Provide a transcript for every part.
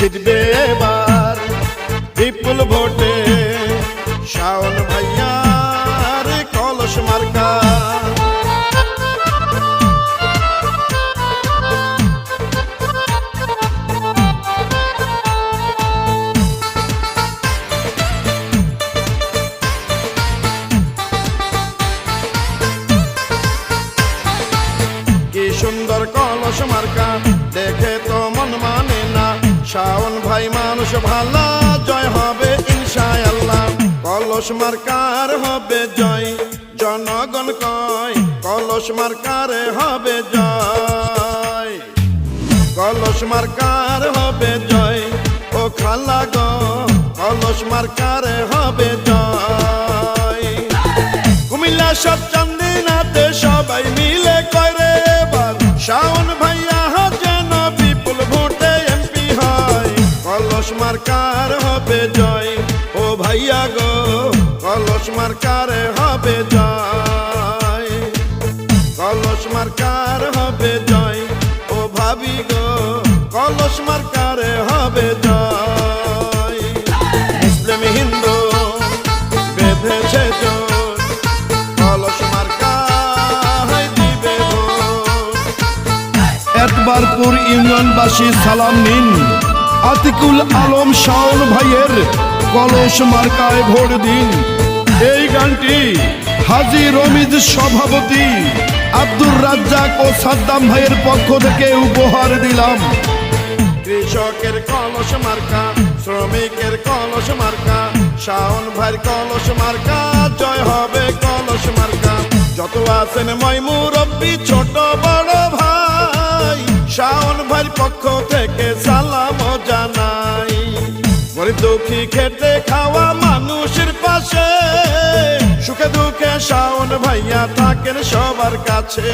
জিতবে এবার বিপুল ভোটে শাওন ভাইয়ার কলস মার্কা। কি সুন্দর কলস মার্কা, দেখে তো মন মানে না। শাওন ভাই মানুষ ভালা, জয় হবে ইনশাআল্লাহ। কলস মার্কার হবে জয়, জনগণ কয় কলস মার্কার হবে জয়। কলস মার্কার হবে জয়, ও খালা গো কলস মার্কার হবে জয়। কুমিল্লা সব চান্দিনাতে সবাই মিলে করে এবার শাওন ভাইয়া যেন বিপুল ভোটে এমপি হয়। কলস মার্কার হবে জয়, ও ভাইয়া গো কলস মার্কার হবে জয়। কলস মার্কার হবে জয়, ও ভাবি গো কলস মার্কার হবে জয়। মুসলিম হিন্দু বেঁধেছে জোর, কলস মার্কা দিবে ভোট। এতবারপুর ইউনিয়নবাসী সালাম নিন, আতিকুল আলম শাওন ভাইয়ের কলস মার্কায় ভোট দিন। এই গানটি হাজী রমিজ সভাপতি আব্দুর রাজ্জাক ও সাদ্দাম ভাইয়ের পক্ষ থেকে উপহার দিলাম। কৃষকের কলস মার্কা, শ্রমিকের কলস মার্কা, শাওন ভাইয়ের কলস মার্কা, জয় হবে কলস মার্কা। যত আছেন মই মুরব্বি ছোট বড় ভাই, শাওন ভাইয়ের পক্ষ থেকে সালাম জানাই। গরিব দুঃখী খেটে খাওয়া মানুষের পাশে, সুখে দুঃখে শাওন ভাইয়া থাকেন সবার কাছে।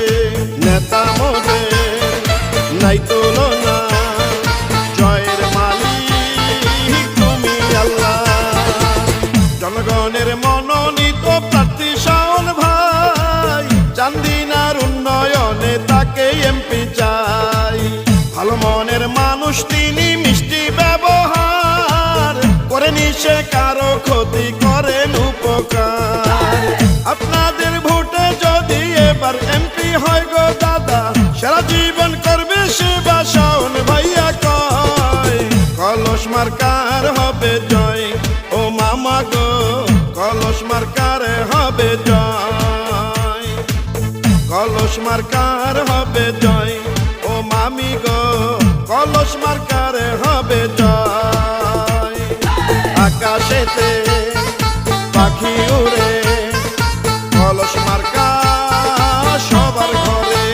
নেতা মোদের নাই তুলনা, জয়ের মালিক তুমি আল্লাহ। জনগণের মনোনীত প্রার্থী শাওন ভাই, চান্দিনার উন্নয়নে তাকে এমপি চাই। ভালো মনের মানুষ তিনি, মিষ্টি ব্যবহার করেনি সে কারো ক্ষতি, করেন উপকার। আপনাদের ভোটে যদি এবার এমপি হয় গো দাদা, সারা জীবন করবে সেবা শাওন ভাইয়া কয়। কলস মার্কার হবে জয়, ও মামা গো কলস মার্কার হবে জয়। কলস মার্কার হবে জয়, ও মামি গো কলস মার্কার হবে জয়। আকাশেতে পাখি উড়ে, কলস মার্কা সবার ঘরে।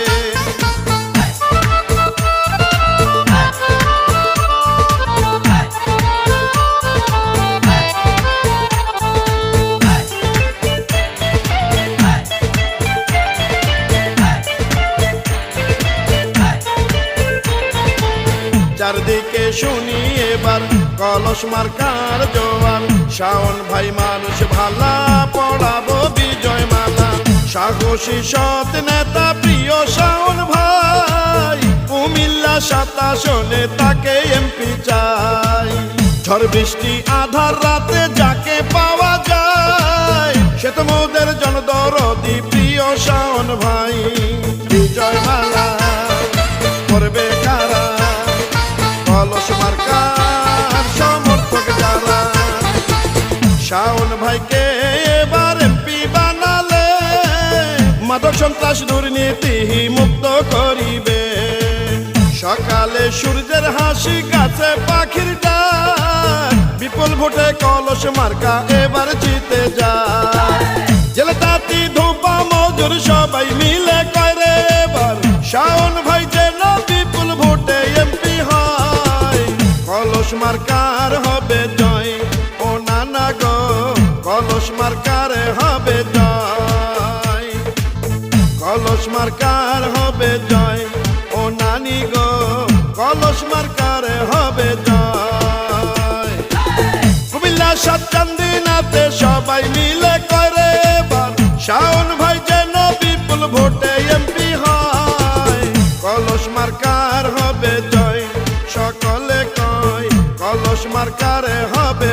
চারদিকে শুনি এবার কলস মার্কার জোয়ার। শাওন ভাই মানুষ ভালা, পড়াবো বিজয় মালা। সাহসী সৎ নেতা প্রিয় শাওন ভাই, কুমিল্লা 27 তাকে এমপি চাই। ঝড় বৃষ্টি আধার রাতে যাকে পাওয়া যায়, সে তো মোদের জনদরদি প্রিয় শাওন ভাই। বিজয় মালা করবে কারা, কলস মার্কার সমর্থক যারা। শাওন ভাইকে এবার এমপি বানালে, মাদক সন্ত্রাস দুর্নীতি মুক্ত করিবে। সকালে সূর্যের হাসি, গাছে পাখির ডাক, বিপুল ভোটে কলস মার্কা এবার জিতে যায়। জেলে তাঁতি ধোপা মজুর সবাই মিলে করে এবার শাওন ভাই যেন বিপুল ভোটে এমপি হয়। কলস মার্কার হবে জয়, ও নানা গো কলস মার্কার হবে জয়। কলস মার্কার হবে জয়, ও নানি গো কলস মার্কার হবে জয়। কুমিল্লা সাত চান্দিনাতে সবাই মিলে করে এবার শাওন ভাই যেন বিপুল ভোটে এমপি হয়। কলস মার্কার হবে জয়, সকলে কয় কলস মার্কারে হবে